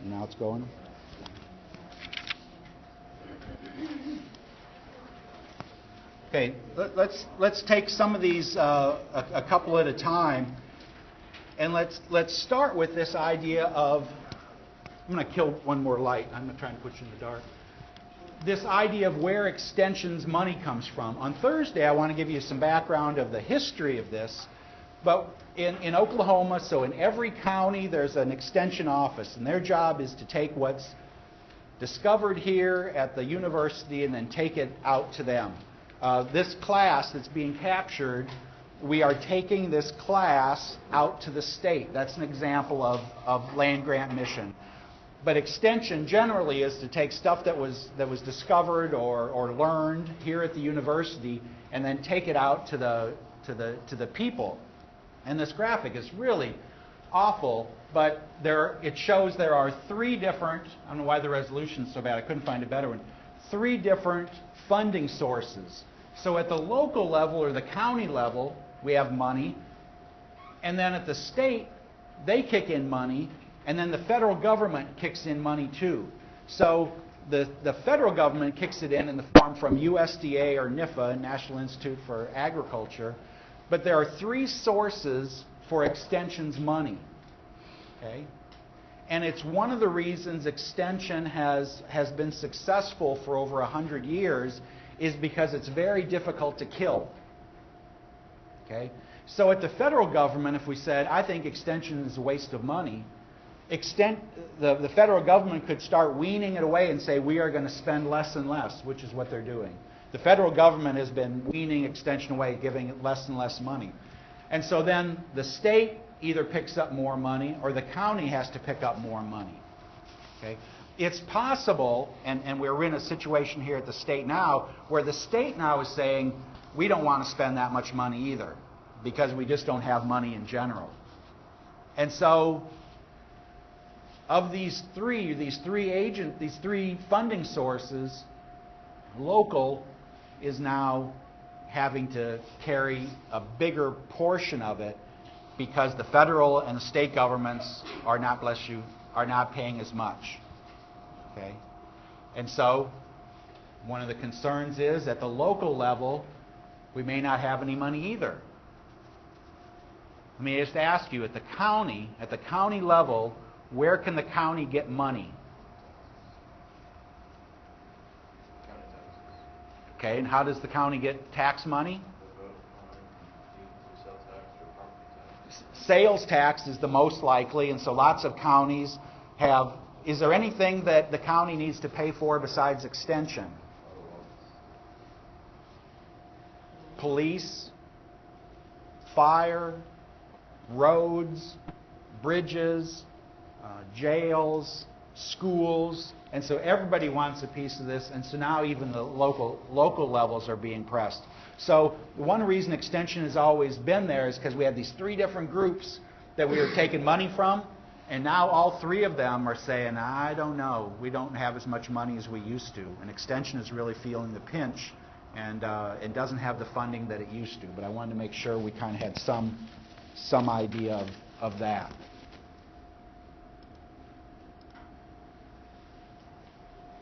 Now it's going. Okay, let's take some of these a couple at a time, and let's start with this idea of. I'm going to kill one more light. I'm not trying to put you in the dark. This idea of where extension's money comes from. On Thursday, I want to give you some background of the history of this. But in Oklahoma, so in every county, there's an extension office, and their job is to take what's discovered here at the university and then take it out to them. This class that's being captured, we are taking this class out to the state. That's an example of land grant mission. But extension generally is to take stuff that was discovered or learned here at the university and then take it out to the people. And this graphic is really awful, but it shows there are three different, I don't know why the resolution's so bad, I couldn't find a better one, three different funding sources. So at the local level or the county level, we have money, and then at the state, they kick in money, and then the federal government kicks in money too. So the federal government kicks it in the form from USDA or NIFA, National Institute for Agriculture. But there are three sources for extension's money. Okay? And it's one of the reasons extension has been successful for over 100 years is because it's very difficult to kill. Okay? So at the federal government, if we said, I think extension is a waste of money, the federal government could start weaning it away and say, we are going to spend less and less, which is what they're doing. The federal government has been weaning extension away, giving it less and less money. And so then the state either picks up more money or the county has to pick up more money. Okay? It's possible, and we're in a situation here at the state now, where the state now is saying, we don't want to spend that much money either, because we just don't have money in general. And so of these three funding sources, local is now having to carry a bigger portion of it because the federal and the state governments are not, bless you, are not paying as much. Okay? And so one of the concerns is at the local level, we may not have any money either. Let me just ask you, at the county level, where can the county get money? Okay, and how does the county get tax money? Sales tax is the most likely, and so lots of counties have. Is there anything that the county needs to pay for besides extension? Police, fire, roads, bridges, jails, schools, and so everybody wants a piece of this, and so now even the local levels are being pressed. So one reason extension has always been there is because we had these three different groups that we were taking money from, and now all three of them are saying, I don't know, we don't have as much money as we used to, and extension is really feeling the pinch, and it doesn't have the funding that it used to. But I wanted to make sure we kind of had some idea of that.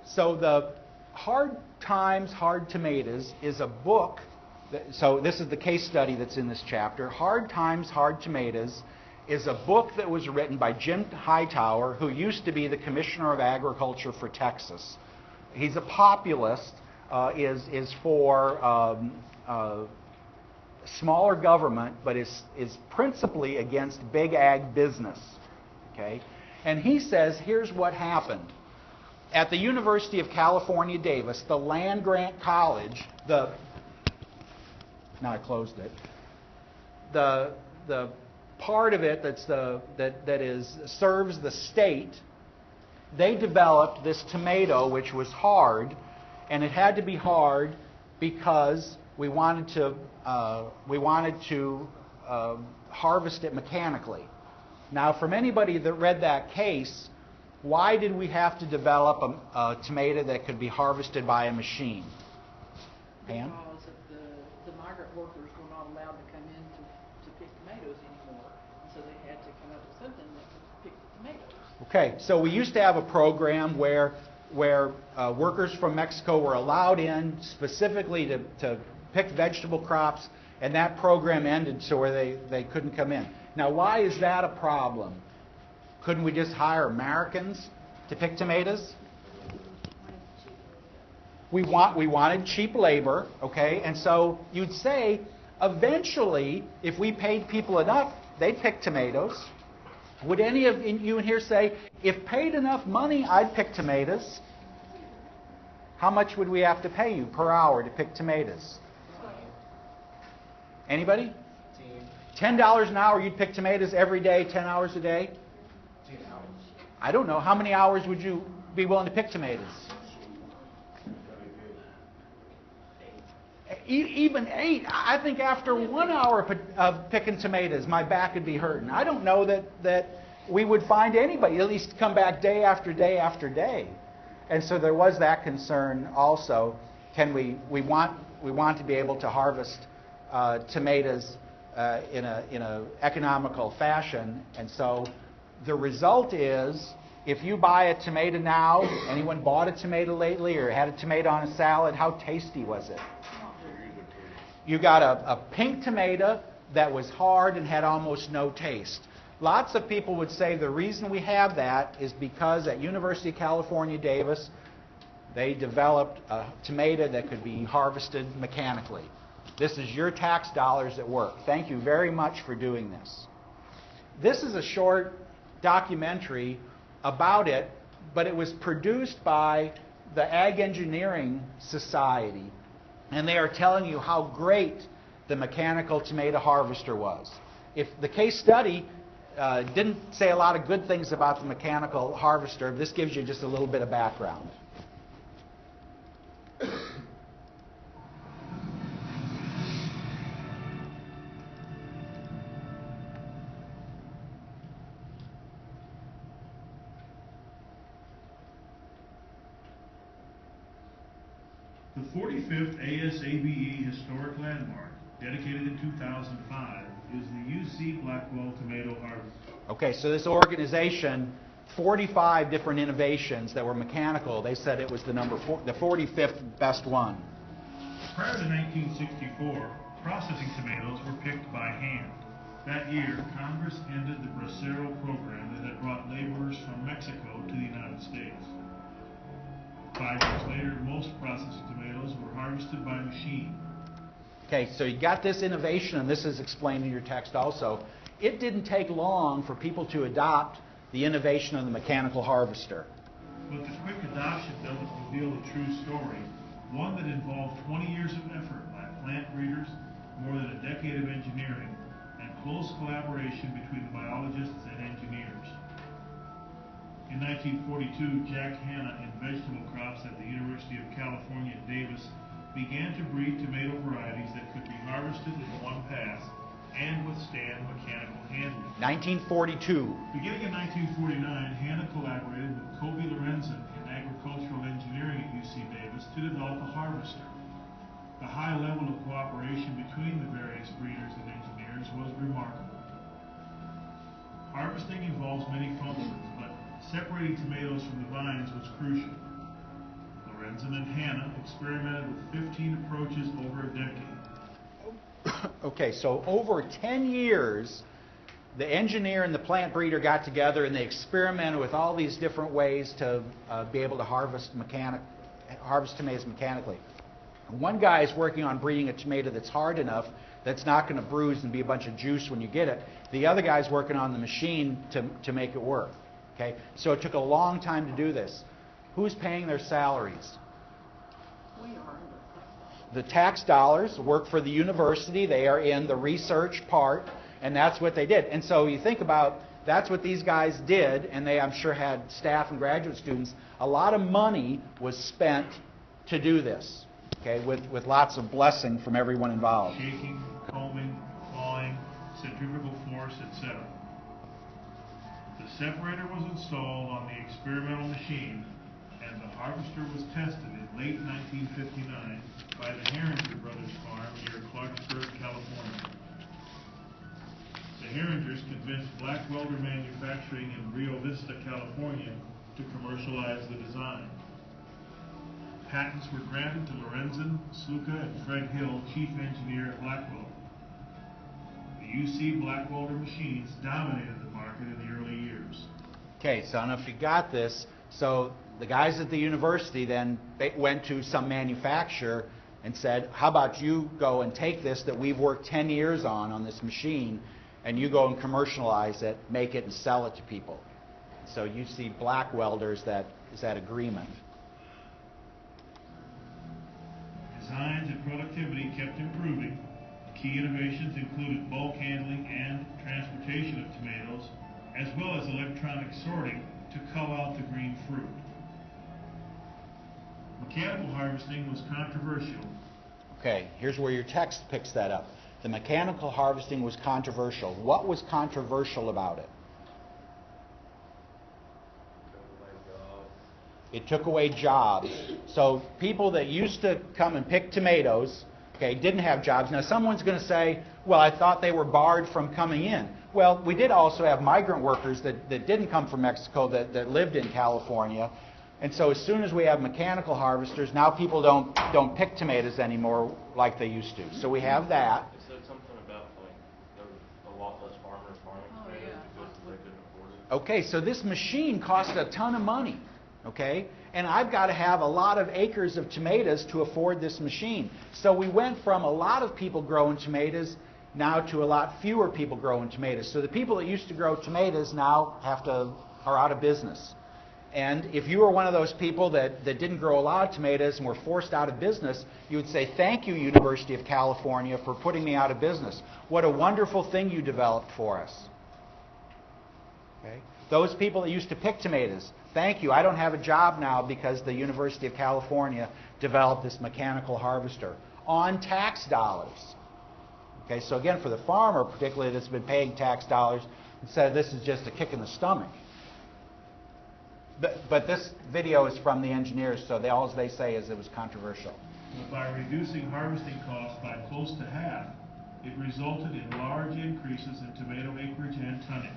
So the Hard Times, Hard Tomatoes is a book. So this is the case study that's in this chapter. Hard Times, Hard Tomatoes is a book that was written by Jim Hightower, who used to be the Commissioner of Agriculture for Texas. He's a populist, is for smaller government, but is principally against big ag business. Okay? And he says, here's what happened. At the University of California, Davis, the land grant college, now I closed it, the part of it serves the state, they developed this tomato which was hard, and it had to be hard because we wanted to harvest it mechanically. Now, from anybody that read that case, why did we have to develop a tomato that could be harvested by a machine? Pam? Because the migrant workers were not allowed to come in to pick tomatoes anymore. So they had to come up with something that could pick the tomatoes. Okay, so we used to have a program where workers from Mexico were allowed in specifically to pick vegetable crops, and that program ended so where they couldn't come in. Now, why is that a problem? Couldn't we just hire Americans to pick tomatoes? We wanted cheap labor, okay? And so you'd say, eventually, if we paid people enough, they'd pick tomatoes. Would any of you in here say, if paid enough money, I'd pick tomatoes? How much would we have to pay you per hour to pick tomatoes? Anybody? $10 an hour, you'd pick tomatoes every day, 10 hours a day? 10 hours. I don't know. How many hours would you be willing to pick tomatoes? Even 8. I think after 1 hour of picking tomatoes, my back would be hurting. I don't know that we would find anybody at least come back day after day after day. And so there was that concern also. Can we want to be able to harvest tomatoes in a economical fashion? And so the result is, if you buy a tomato now, anyone bought a tomato lately or had a tomato on a salad, how tasty was it? You got a pink tomato that was hard and had almost no taste. Lots of people would say the reason we have that is because at University of California, Davis, they developed a tomato that could be harvested mechanically. This is your tax dollars at work. Thank you very much for doing this. This is a short documentary about it, but it was produced by the Ag Engineering Society. And they are telling you how great the mechanical tomato harvester was. If the case study didn't say a lot of good things about the mechanical harvester, this gives you just a little bit of background. The 45th ASABE Historic Landmark, dedicated in 2005, is the UC Blackwell Tomato Harvest. Okay, so this organization, 45 different innovations that were mechanical. They said it was the 45th best one. Prior to 1964, processing tomatoes were picked by hand. That year, Congress ended the Bracero program that had brought laborers from Mexico to the United States. 5 years later, most processed tomatoes were harvested by machine. Okay, so you got this innovation, and this is explained in your text also. It didn't take long for people to adopt the innovation of the mechanical harvester. But the quick adoption doesn't reveal the true story, one that involved 20 years of effort by plant breeders, more than a decade of engineering, and close collaboration between the biologists and engineers. In 1942, Jack Hanna in vegetable crops at the University of California at Davis began to breed tomato varieties that could be harvested in one pass and withstand mechanical handling. 1942. Beginning in 1949, Hanna collaborated with Kobe Lorenzen in agricultural engineering at UC Davis to develop a harvester. The high level of cooperation between the various breeders and engineers was remarkable. Harvesting involves many functions, but separating tomatoes from the vines was crucial. Lorenzen and Hanna experimented with 15 approaches over a decade. Okay, so over 10 years, the engineer and the plant breeder got together and they experimented with all these different ways to be able to harvest tomatoes mechanically. One guy is working on breeding a tomato that's hard enough that's not going to bruise and be a bunch of juice when you get it. The other guy's working on the machine to make it work. Okay? So it took a long time to do this. Who's paying their salaries? We are. The tax dollars work for the university. They are in the research part, and that's what they did. And so you think about, that's what these guys did, and they, I'm sure, had staff and graduate students. A lot of money was spent to do this, okay, with lots of blessing from everyone involved. Shaking, combing, thawing, centrifugal force, etc. The separator was installed on the experimental machine, and the harvester was tested in late 1959 by the Herringer Brothers farm near Clarksburg, California. The Herringers convinced Blackwell Manufacturing in Rio Vista, California, to commercialize the design. Patents were granted to Lorenzen, Sluka, and Fred Hill, chief engineer at Blackwell. The UC Blackwelder machines dominated the market in the early years. Okay, so I don't know if you got this. So the guys at the university then they went to some manufacturer and said, how about you go and take this that we've worked 10 years on this machine, and you go and commercialize it, make it, and sell it to people. So you see Blackwelders, that is that agreement. Designs and productivity kept improving. Key innovations included bulk handling and transportation of tomatoes, as well as electronic sorting to cull out the green fruit. Mechanical harvesting was controversial. Okay, here's where your text picks that up. The mechanical harvesting was controversial. What was controversial about it? It took away jobs. So people that used to come and pick tomatoes, okay, didn't have jobs. Now someone's going to say, well, I thought they were barred from coming in. Well, we did also have migrant workers that didn't come from Mexico that lived in California. And so as soon as we have mechanical harvesters, now people don't pick tomatoes anymore like they used to. So we have that. It said something about like there were a lot less farmers farming tomatoes because they couldn't afford it. Okay, so this machine cost a ton of money, okay? And I've got to have a lot of acres of tomatoes to afford this machine. So we went from a lot of people growing tomatoes now to a lot fewer people growing tomatoes. So the people that used to grow tomatoes now are out of business. And if you were one of those people that didn't grow a lot of tomatoes and were forced out of business, you would say, thank you, University of California, for putting me out of business. What a wonderful thing you developed for us. Okay? Those people that used to pick tomatoes, thank you. I don't have a job now because the University of California developed this mechanical harvester on tax dollars. Okay, so again, for the farmer particularly that's been paying tax dollars, instead this is just a kick in the stomach. But this video is from the engineers, so all they say is it was controversial. By reducing harvesting costs by close to half, it resulted in large increases in tomato acreage and tonnage.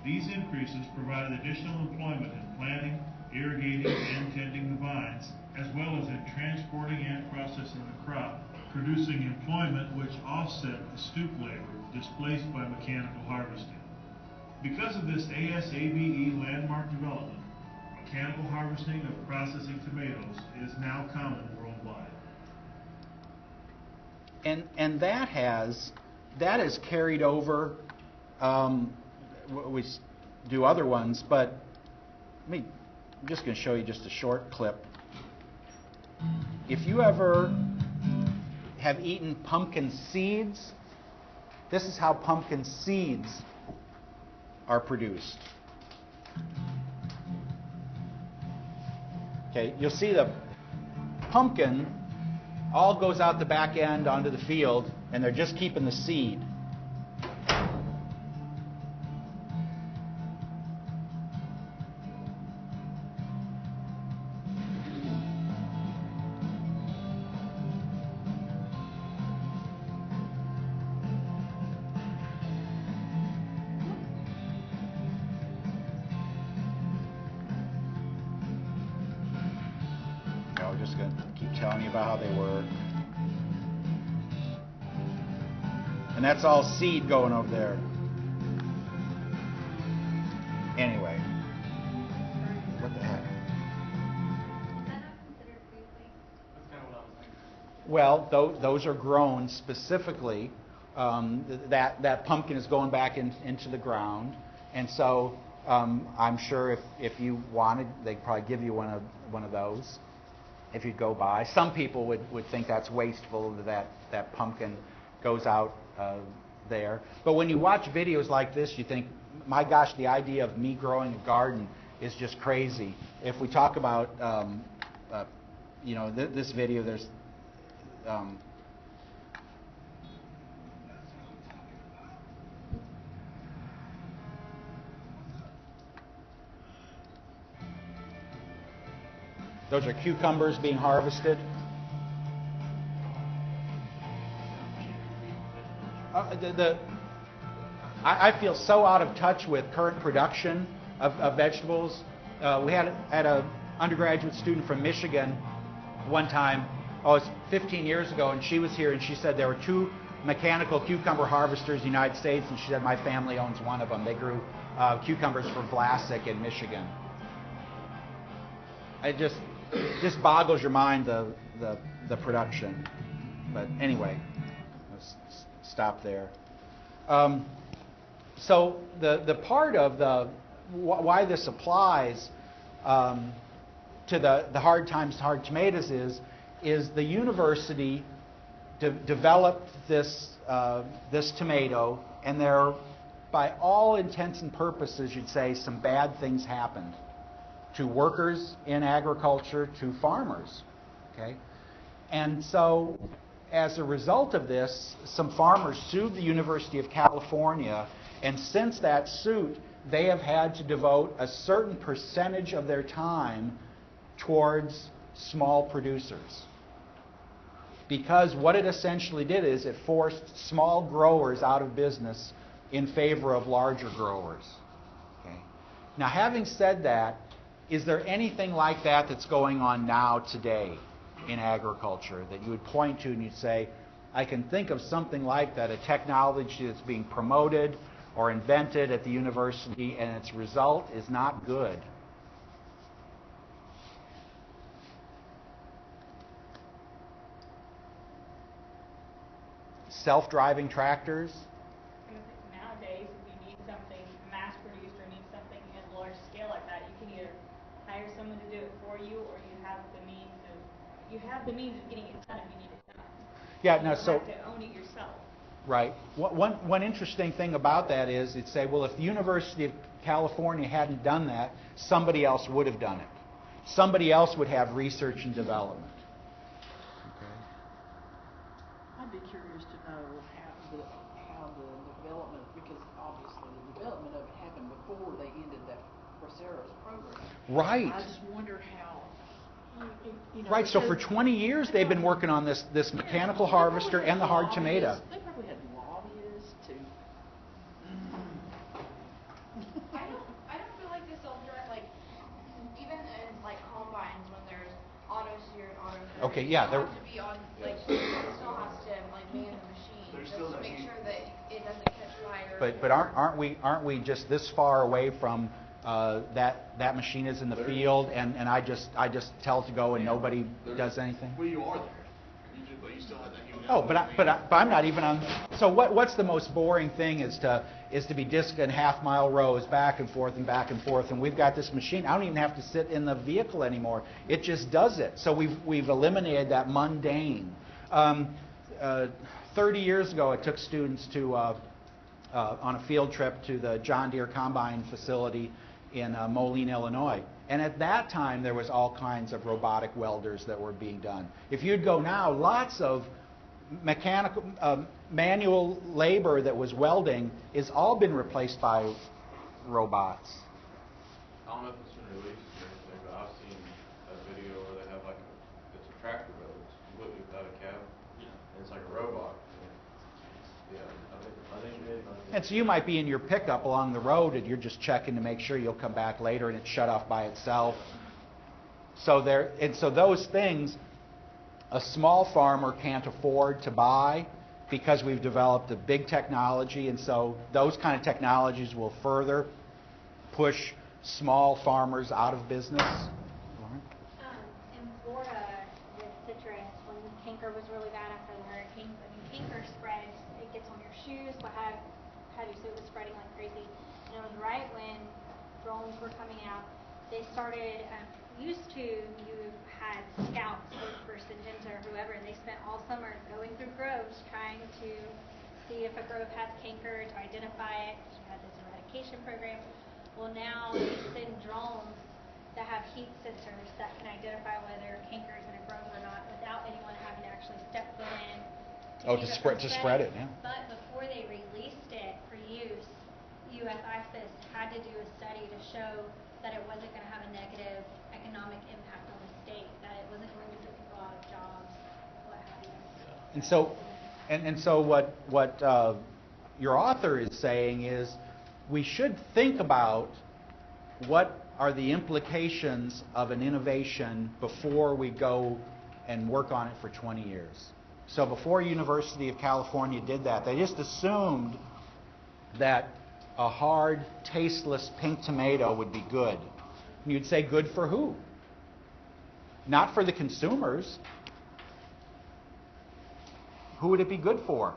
These increases provided additional employment in planting, irrigating, and tending the vines, as well as in transporting and processing the crop, producing employment which offset the stoop labor displaced by mechanical harvesting. Because of this ASABE landmark development, mechanical harvesting of processing tomatoes is now common worldwide. And that has carried over. We do other ones, but I'm just going to show you just a short clip. If you ever have eaten pumpkin seeds, this is how pumpkin seeds are produced. Okay, you'll see the pumpkin all goes out the back end onto the field, and they're just keeping the seed. We're just going to keep telling you about how they work. And that's all seed going over there. Anyway. What the heck? That's kind of what I was thinking. Well, those are grown specifically. That pumpkin is going back into the ground. And so I'm sure if you wanted, they'd probably give you one of those. If you go by, some people would think that's wasteful that pumpkin goes out there. But when you watch videos like this, you think, my gosh, the idea of me growing a garden is just crazy. If we talk about, this video, there's those are cucumbers being harvested. I feel so out of touch with current production of vegetables. We had a undergraduate student from Michigan one time, oh, it was 15 years ago, and she was here, and she said there were 2 mechanical cucumber harvesters in the United States, and she said my family owns one of them. They grew cucumbers for Vlasic in Michigan. It just boggles your mind, the production. But anyway, let's stop there. So the part of why this applies to the hard times, hard tomatoes is the university developed this tomato, and there, by all intents and purposes, you'd say some bad things happened to workers in agriculture, to farmers. Okay, and so as a result of this, some farmers sued the University of California, and since that suit, they have had to devote a certain percentage of their time towards small producers. Because what it essentially did is it forced small growers out of business in favor of larger growers. Okay. Now, having said that, is there anything like that that's going on now today in agriculture that you would point to and you'd say, I can think of something like that, a technology that's being promoted or invented at the university and its result is not good? Self-driving tractors? Nowadays, if you need something mass-produced or need something at large scale like that, you can either hire someone to do it for you, or you have the means of getting it done if you need it done. Yeah, you no, don't so have to own it yourself. right. One interesting thing about that is it'd say, well, if the University of California hadn't done that, somebody else would have done it. Somebody else would have research and development. I'd be curious to know how the development, because obviously the development of it happened before they ended that Braceros program. Right. I just wonder how, you know. Right, so for because 20 years they've been working on this mechanical harvester and the hard tomato. They probably had lobbyists to. I don't feel like the self-direct, like, even in, like, combines when there's auto steer and auto steer. Okay, yeah, You still have to be on, like, someone still has to, like, man the machine. There's Just still to that make heat. sure that it doesn't catch fire. But aren't we just this far away from that machine is in the field and I just tell it to go and nobody does anything? Well, you are there. But you still have that human. Oh, but I'm not even on. So what's the most boring thing is to be disc and half-mile rows back and forth, and we've got this machine. I don't even have to sit in the vehicle anymore. It just does it. So we've eliminated that mundane. 30 years ago, I took students to on a field trip to the John Deere Combine facility in Moline, Illinois. And at that time, there was all kinds of robotic welders that were being done. If you'd go now, lots of mechanical, manual labor that was welding is all been replaced by robots. I don't know if it's been released or anything, but I've seen a video where they have like it's a tractor wheel. It's completely without a cab. Yeah. And it's like a robot. Yeah, I think it is. And so you might be in your pickup along the road and you're just checking to make sure you'll come back later and it's shut off by itself. So those things a small farmer can't afford to buy because we've developed a big technology, and so those kind of technologies will further push small farmers out of business. In Florida, with citrus, when canker was really bad after the hurricanes, canker spreads, it gets on your shoes, what have you, so it was spreading like crazy. And it was right when drones were coming out. They started, you had scouts work for Syngenta or whoever, and they spent all summer going through groves trying to see if a grove has canker, to identify it. You had this eradication program. Well, now they send drones that have heat sensors that can identify whether canker is in a grove or not without anyone having to actually step foot in. To spread it, yeah. But before they released it for use, U.S. IFAS had to do a study to show that it wasn't going to have a negative economic impact on the state, that it wasn't going to put people out of jobs, what have you. And so what your author is saying is we should think about what are the implications of an innovation before we go and work on it for 20 years. So before University of California did that, they just assumed that a hard, tasteless pink tomato would be good. And you'd say, good for who? Not for the consumers. Who would it be good for?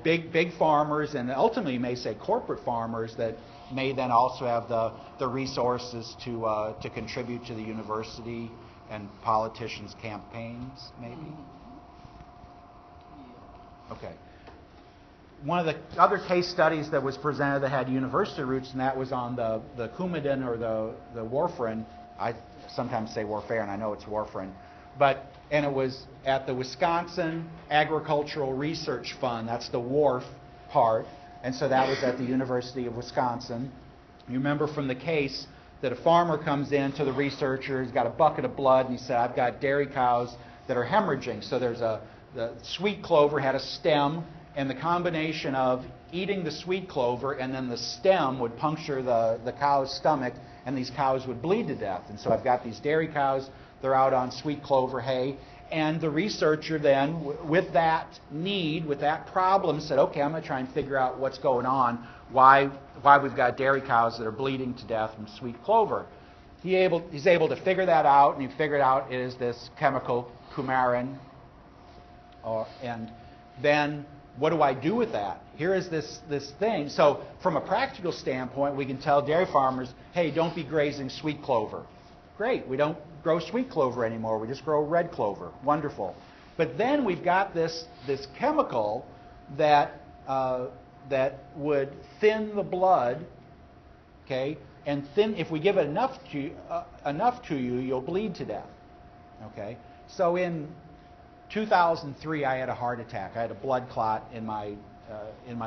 Big farmers, and ultimately you may say corporate farmers that may then also have the resources to contribute to the university and politicians' campaigns, maybe? Okay. One of the other case studies that was presented that had university roots, and that was on the Coumadin or the warfarin. I sometimes say warfarin, I know it's warfarin. And it was at the Wisconsin Agricultural Research Fund. That's the WARF part. And so that was at the University of Wisconsin. You remember from the case that a farmer comes in to the researcher, he's got a bucket of blood, and he said, I've got dairy cows that are hemorrhaging. So the sweet clover had a stem, and the combination of eating the sweet clover and then the stem would puncture the cow's stomach, and these cows would bleed to death. And so I've got these dairy cows, they're out on sweet clover hay, and the researcher then, with that need, with that problem, said, okay, I'm going to try and figure out what's going on, why we've got dairy cows that are bleeding to death from sweet clover. He's able to figure that out, and he figured out it is this chemical, coumarin. And then what do I do with that? Here is this thing. So from a practical standpoint, we can tell dairy farmers, hey, don't be grazing sweet clover. Great, we don't grow sweet clover anymore, we just grow red clover. Wonderful. But then we've got this chemical that would thin the blood, okay, and if we give it enough to you, you'll bleed to death. Okay? So in 2003, I had a heart attack. I had a blood clot in my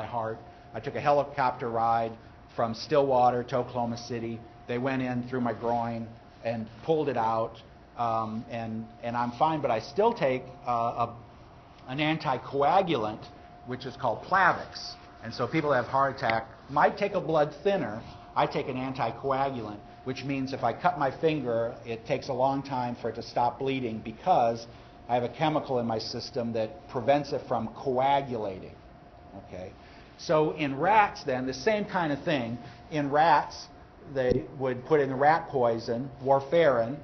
heart. I took a helicopter ride from Stillwater to Oklahoma City. They went in through my groin and pulled it out, and I'm fine. But I still take an anticoagulant, which is called Plavix. And so people that have heart attack might take a blood thinner. I take an anticoagulant, which means if I cut my finger, it takes a long time for it to stop bleeding because I have a chemical in my system that prevents it from coagulating. Okay? So in rats then, the same kind of thing. In rats, they would put in rat poison, warfarin.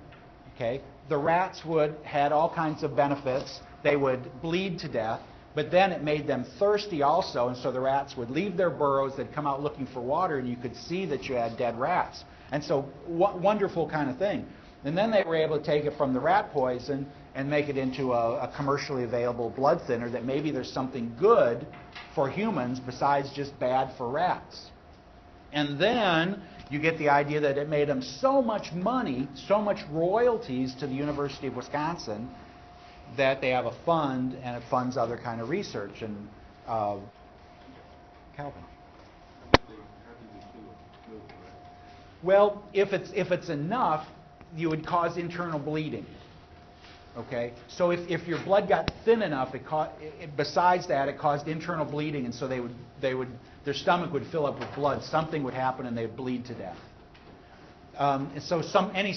Okay? The rats had all kinds of benefits. They would bleed to death, but then it made them thirsty also, and so the rats would leave their burrows, they'd come out looking for water, and you could see that you had dead rats. And so wonderful kind of thing. And then they were able to take it from the rat poison and make it into a commercially available blood thinner that maybe there's something good for humans besides just bad for rats. And then you get the idea that it made them so much money, so much royalties to the University of Wisconsin that they have a fund, and it funds other kind of research. And Calvin. Well, if it's enough, you would cause internal bleeding. Okay, so if your blood got thin enough, besides that, it caused internal bleeding, and so their stomach would fill up with blood. Something would happen, and they'd bleed to death. So any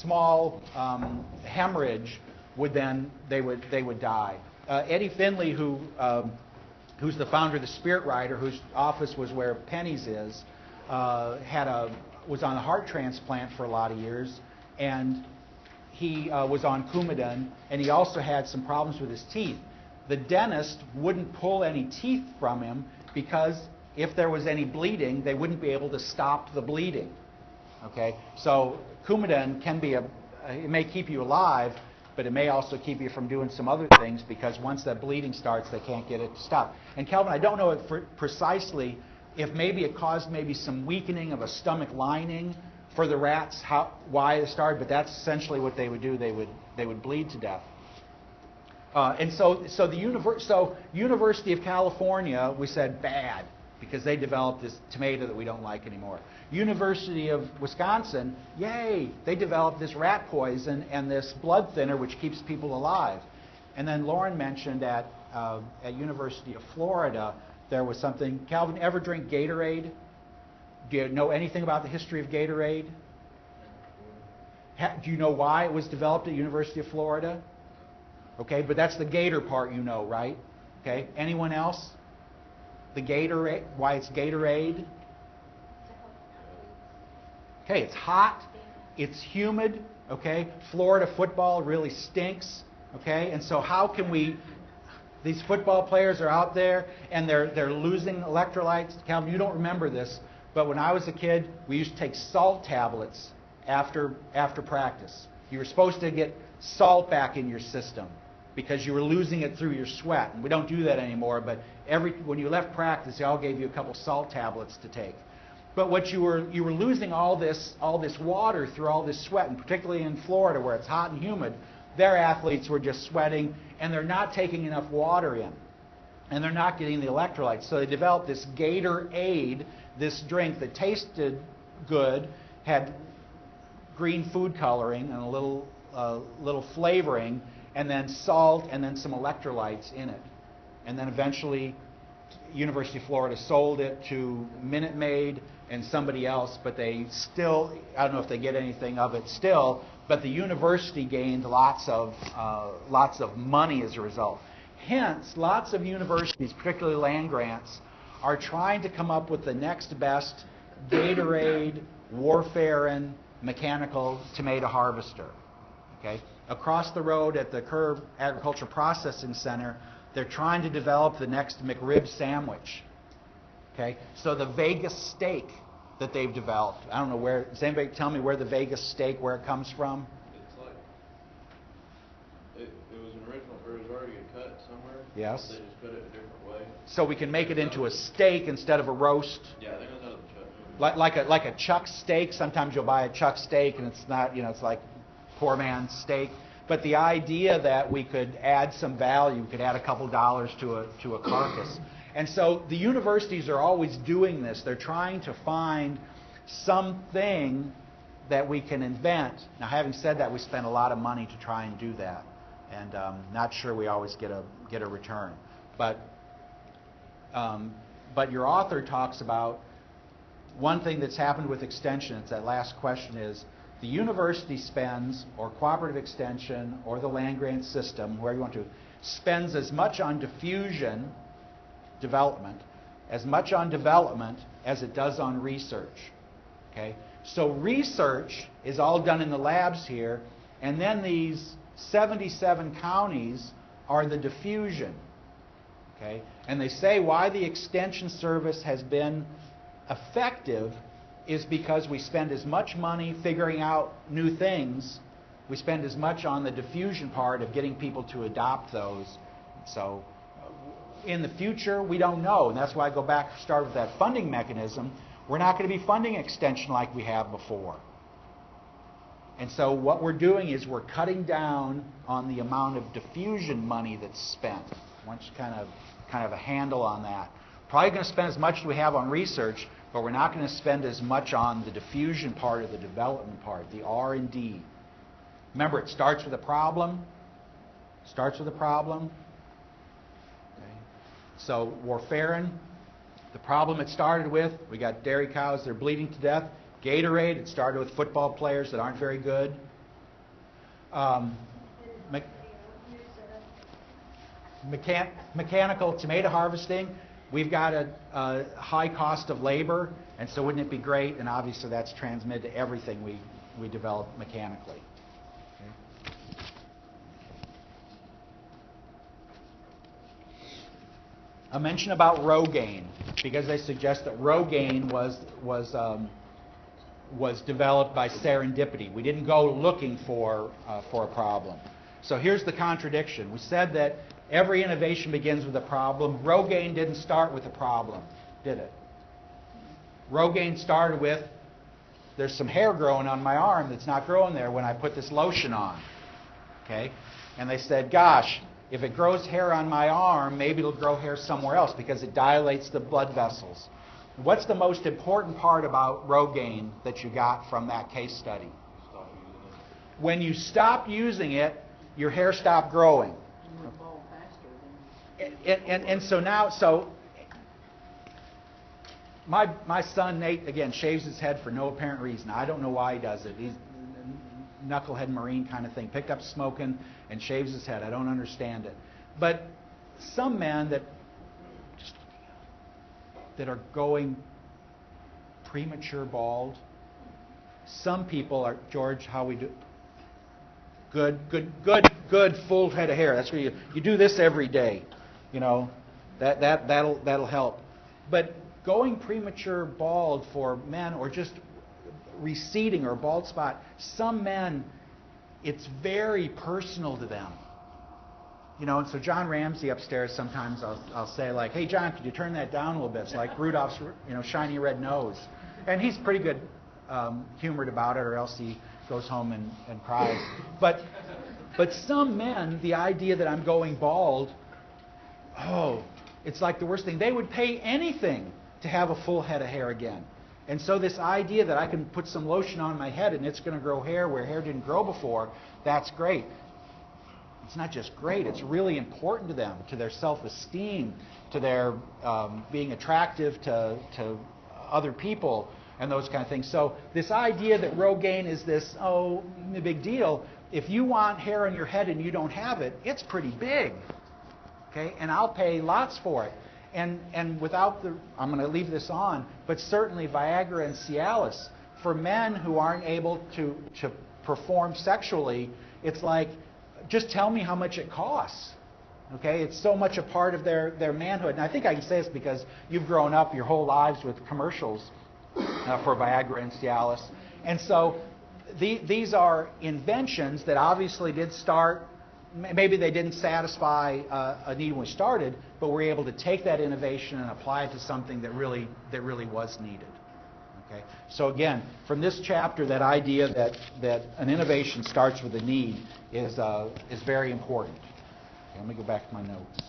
small hemorrhage would then they would die. Eddie Finley, who's the founder of the Spirit Rider, whose office was where Penny's is, was on a heart transplant for a lot of years, and he was on Coumadin, and he also had some problems with his teeth. The dentist wouldn't pull any teeth from him because if there was any bleeding, they wouldn't be able to stop the bleeding. Okay, so Coumadin it may keep you alive, but it may also keep you from doing some other things because once that bleeding starts, they can't get it to stop. And Calvin, I don't know precisely if maybe it caused some weakening of a stomach lining for the rats, why it started, but that's essentially what they would do. They would bleed to death. And so University of California, we said bad because they developed this tomato that we don't like anymore. University of Wisconsin, yay, they developed this rat poison and this blood thinner which keeps people alive. And then Lauren mentioned at at University of Florida, there was something. Calvin, ever drink Gatorade? Do you know anything about the history of Gatorade? Do you know why it was developed at University of Florida? Okay, but that's the Gator part you know, right? Okay, anyone else? The Gatorade, why it's Gatorade? Okay, it's hot, it's humid, okay? Florida football really stinks, okay? And so how can we, these football players are out there and they're losing electrolytes. Calvin, you don't remember this, but when I was a kid, we used to take salt tablets after practice. You were supposed to get salt back in your system because you were losing it through your sweat. And we don't do that anymore, but when you left practice, they all gave you a couple salt tablets to take. But what you were losing all this water through all this sweat, and particularly in Florida where it's hot and humid, their athletes were just sweating and they're not taking enough water in. And they're not getting the electrolytes. So they developed this Gatorade, this drink that tasted good, had green food coloring and a little flavoring, and then salt and then some electrolytes in it. And then eventually University of Florida sold it to Minute Maid and somebody else, but they still, I don't know if they get anything of it still, but the university gained lots of money as a result. Hence, lots of universities, particularly land grants, are trying to come up with the next best Gatorade, warfarin, mechanical tomato harvester. Okay? Across the road at the Curve Agricultural Processing Center, they're trying to develop the next McRib sandwich. Okay? So the Vegas steak that they've developed, I don't know where, does anybody tell me where the Vegas steak, where it comes from? It's like, it was an original, or it was already a cut somewhere. Yes. They just cut it a different way. So we can make it into a steak instead of a roast. Yeah, I think it was out of the chuck. Like a chuck steak. Sometimes you'll buy a chuck steak and it's not, it's like poor man's steak. But the idea that we could add some value, we could add a couple dollars to a carcass. And so the universities are always doing this. They're trying to find something that we can invent. Now, having said that, we spend a lot of money to try and do that, and not sure we always get a return. But your author talks about one thing that's happened with extension. It's that last question is, the university spends, or cooperative extension, or the land grant system, wherever you want to, spends as much on diffusion, development, as much on development as it does on research. Okay? So research is all done in the labs here, and then these 77 counties are the diffusion. Okay? And they say why the Extension Service has been effective is because we spend as much money figuring out new things, we spend as much on the diffusion part of getting people to adopt those. So in the future, we don't know, and that's why I go back, start with that funding mechanism. We're not going to be funding extension like we have before. And so what we're doing is we're cutting down on the amount of diffusion money that's spent. I want you to kind of a handle on that. Probably going to spend as much as we have on research, but we're not going to spend as much on the diffusion part or the development part, the R&D. Remember, it starts with a problem. Starts with a problem. Okay. So warfarin, the problem it started with, we got dairy cows, they're bleeding to death. Gatorade, it started with football players that aren't very good. Mechanical tomato harvesting, we've got a high cost of labor, and so wouldn't it be great? And obviously that's transmitted to everything we develop mechanically. Okay. A mention about Rogaine, because they suggest that Rogaine was developed by serendipity. We didn't go looking for a problem. So here's the contradiction. We said that every innovation begins with a problem. Rogaine didn't start with a problem, did it? Rogaine started with, there's some hair growing on my arm that's not growing there when I put this lotion on. Okay? And they said, gosh, if it grows hair on my arm, maybe it'll grow hair somewhere else because it dilates the blood vessels. What's the most important part about Rogaine that you got from that case study? Stop using it. When you stopped using it, your hair stopped growing. You would fall faster than And so now, my son Nate, again, shaves his head for no apparent reason. I don't know why he does it. He's knucklehead Marine kind of thing. Picked up smoking and shaves his head. I don't understand it. But some men that are going premature bald. Some people are, George, how we do? Good, full head of hair. That's where you do this every day. You know, that'll help. But going premature bald for men, or just receding or a bald spot, some men, it's very personal to them. You know, and so John Ramsey upstairs, sometimes I'll say like, "Hey John, could you turn that down a little bit?" It's like Rudolph's, shiny red nose, and he's pretty good humored about it, or else he goes home and cries. But some men, the idea that I'm going bald, it's like the worst thing. They would pay anything to have a full head of hair again. And so this idea that I can put some lotion on my head and it's going to grow hair where hair didn't grow before, that's great. It's not just great, it's really important to them, to their self-esteem, to their being attractive to other people and those kind of things. So this idea that Rogaine is this, big deal, if you want hair on your head and you don't have it, it's pretty big. Okay? And I'll pay lots for it. And without I'm going to leave this on, but certainly Viagra and Cialis, for men who aren't able to perform sexually, it's like, just tell me how much it costs. Okay? It's so much a part of their manhood. And I think I can say this because you've grown up your whole lives with commercials for Viagra and Cialis. And so these are inventions that obviously did start. Maybe they didn't satisfy a need when we started, but we're able to take that innovation and apply it to something that really was needed. Okay? So again, from this chapter, that idea that an innovation starts with a need is very important. Okay, let me go back to my notes.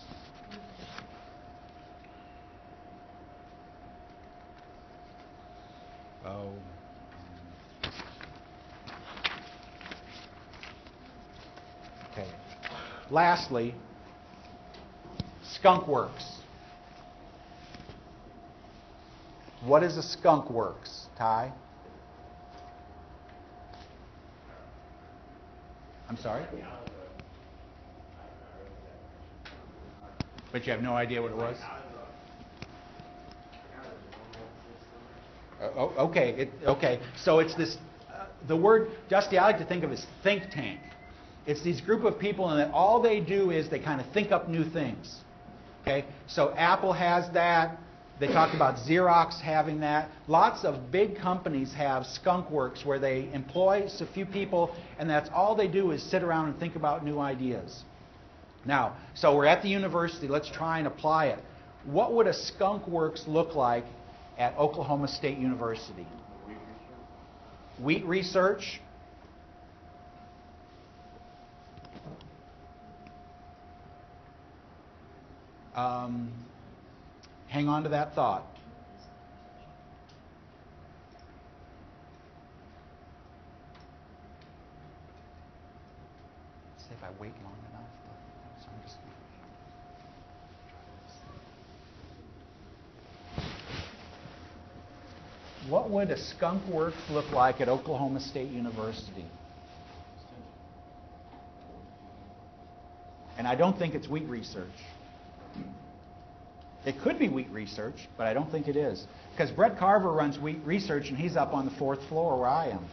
Okay. Lastly, Skunkworks. What is a Skunkworks, Ty? I'm sorry? But you have no idea what it was? Okay. So it's this, the word, Dusty, I like to think of as think tank. It's these group of people, and that all they do is they kind of think up new things. Okay? So Apple has that. They talked about Xerox having that. Lots of big companies have Skunkworks where they employ a few people, and that's all they do is sit around and think about new ideas. Now, so we're at the university. Let's try and apply it. What would a Skunkworks look like at Oklahoma State University? Wheat research. Hang on to that thought. See if I wait long enough. So I'm just... What would a Skunkworks look like at Oklahoma State University? And I don't think it's wheat research. It could be wheat research, but I don't think it is. Because Brett Carver runs wheat research, and he's up on the 4th floor where I am.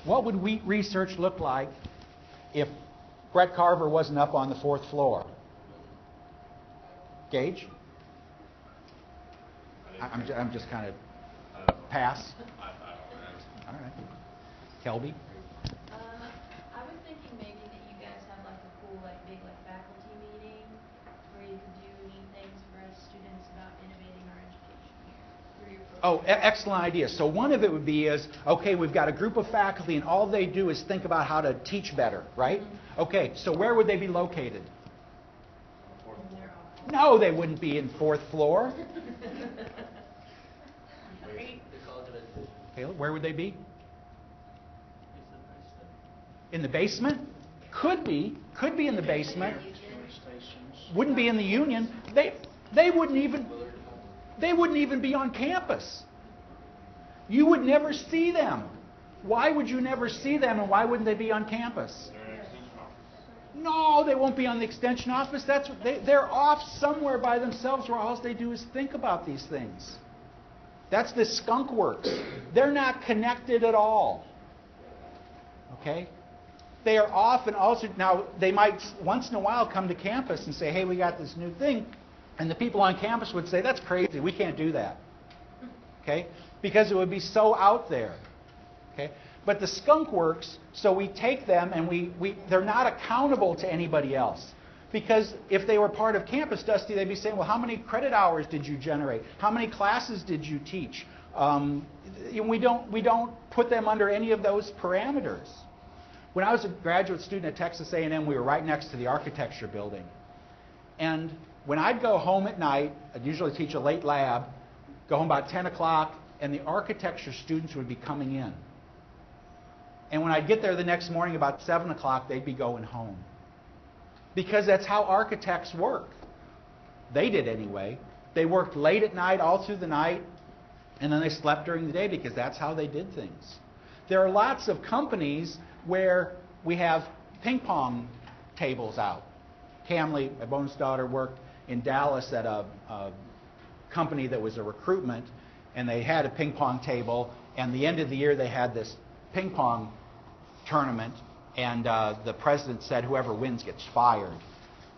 What would wheat research look like if Brett Carver wasn't up on the 4th floor? Gage? I'm just kind of pass. All right. Kelby? I was thinking maybe that you guys have like a cool, big faculty meeting where you could do neat things for us students about innovating our education here through your program. Excellent idea. So one of it would be okay, we've got a group of faculty and all they do is think about how to teach better, right? Mm-hmm. Okay, so where would they be located? No, they wouldn't be in 4th floor. Caleb, where would they be? In the basement? Could be in the basement. wouldn't be in the union, they wouldn't even be on campus. You would never see them. Why would you never see them, and why wouldn't they be on campus? No, they won't be on the extension office. They're off somewhere by themselves where all they do is think about these things. That's the Skunkworks. They're not connected at all. Okay? They are off and also, now they might once in a while come to campus and say, hey, we got this new thing. And the people on campus would say, that's crazy, we can't do that. Okay? Because it would be so out there. Okay? But the Skunkworks, so we take them and they're not accountable to anybody else. Because if they were part of Campus Dusty, they'd be saying, well, how many credit hours did you generate? How many classes did you teach? We don't put them under any of those parameters. When I was a graduate student at Texas A&M, we were right next to the architecture building. And when I'd go home at night, I'd usually teach a late lab, go home about 10 o'clock, and the architecture students would be coming in. And when I'd get there the next morning about 7 o'clock, they'd be going home. Because that's how architects work. They did anyway. They worked late at night, all through the night, and then they slept during the day because that's how they did things. There are lots of companies where we have ping pong tables out. Camley, my bonus daughter, worked in Dallas at a company that was a recruitment, and they had a ping pong table, and the end of the year they had this ping pong tournament, and the president said whoever wins gets fired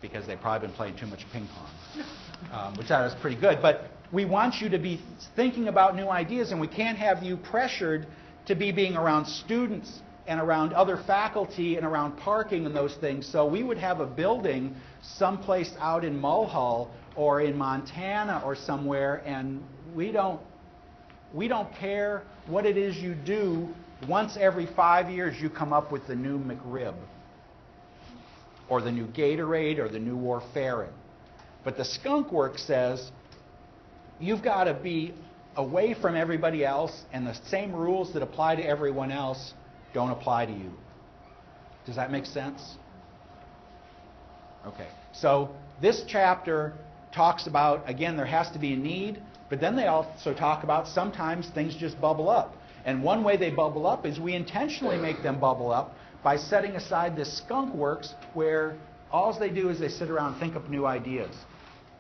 because they've probably been playing too much ping pong, which I thought was pretty good. But we want you to be thinking about new ideas, and we can't have you pressured to be being around students and around other faculty and around parking and those things. So we would have a building someplace out in Mulhall or in Montana or somewhere, and we don't care what it is you do. Once every 5 years you come up with the new McRib or the new Gatorade or the new Warfarin. But the Skunkworks says you've got to be away from everybody else, and the same rules that apply to everyone else don't apply to you. Does that make sense? Okay. So this chapter talks about, again, there has to be a need, but then they also talk about sometimes things just bubble up. And one way they bubble up is we intentionally make them bubble up by setting aside this Skunkworks where all they do is they sit around and think up new ideas.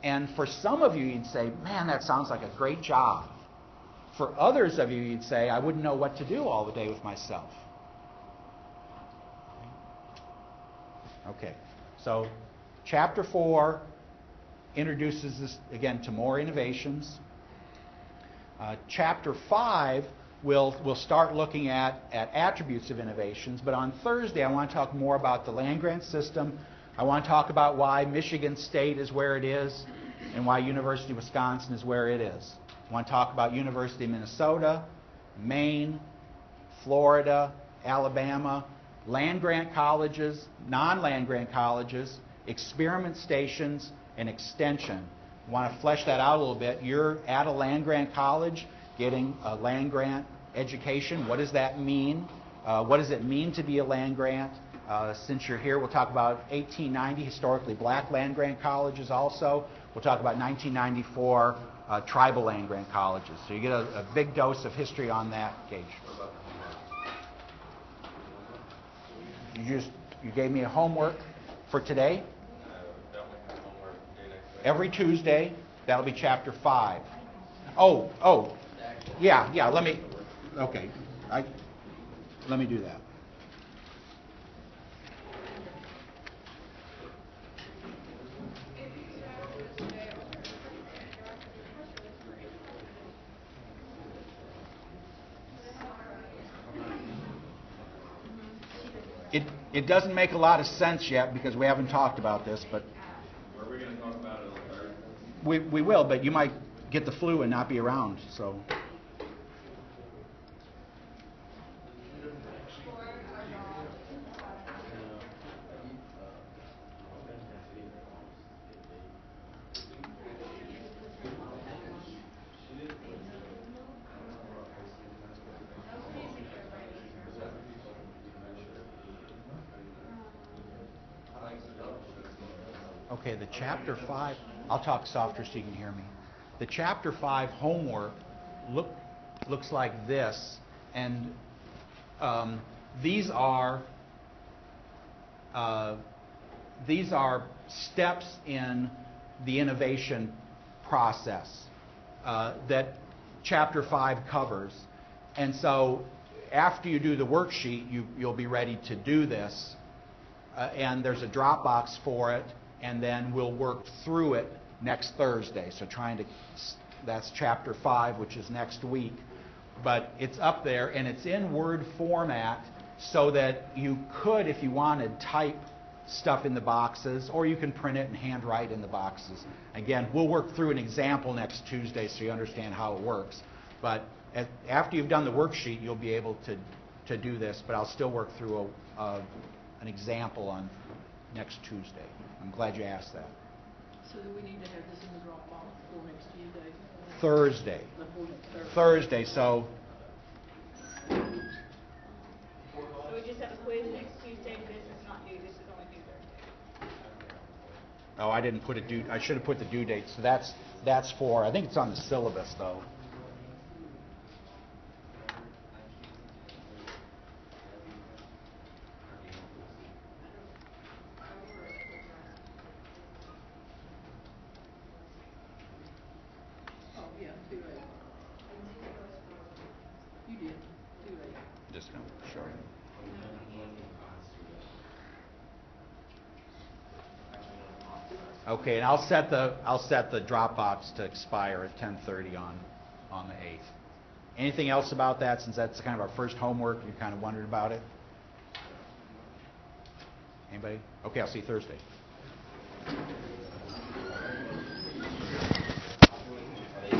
And for some of you, you'd say, man, that sounds like a great job. For others of you, you'd say, I wouldn't know what to do all the day with myself. Okay, so chapter 4 introduces this, again, to more innovations. Chapter 5 we'll start looking at attributes of innovations, but on Thursday I want to talk more about the land-grant system. I want to talk about why Michigan State is where it is and why University of Wisconsin is where it is. I want to talk about University of Minnesota, Maine, Florida, Alabama, land-grant colleges, non-land-grant colleges, experiment stations, and extension. I want to flesh that out a little bit. You're at a land-grant college getting a land-grant education. What does that mean? What does it mean to be a land-grant? Since you're here, we'll talk about 1890, historically black land-grant colleges also. We'll talk about 1994 tribal land-grant colleges. So you get a big dose of history on that, Gage. You gave me a homework for today. Every Tuesday, that'll be chapter 5. Yeah, let me do that. It doesn't make a lot of sense yet because we haven't talked about this, but Are we going to talk about it on Thursday? we will, but you might get the flu and not be around, so. Okay, the chapter 5, I'll talk softer so you can hear me. The chapter 5 homework looks like this, and these are steps in the innovation process that chapter 5 covers. And so after you do the worksheet, you'll be ready to do this. And there's a Dropbox for it, and then we'll work through it next Thursday. So that's chapter 5, which is next week. But it's up there, and it's in Word format so that you could, if you wanted, type stuff in the boxes, or you can print it and handwrite in the boxes. Again, we'll work through an example next Tuesday so you understand how it works. But after you've done the worksheet, you'll be able to do this, but I'll still work through an example on next Tuesday. I'm glad you asked that. So do we need to have this in the Dropbox for next Tuesday? Thursday. Thursday, so So we just have a quiz next Tuesday, this is not due, this is only due Thursday. I didn't put I should have put the due date. So that's for, I think it's on the syllabus though. Oh, yeah, 2/8. You did, 2/8. Just going to show you. Okay, and I'll set the Dropbox to expire at 10:30 on the 8th. Anything else about that, since that's kind of our first homework? You kind of wondered about it? Anybody? Okay, I'll see you Thursday.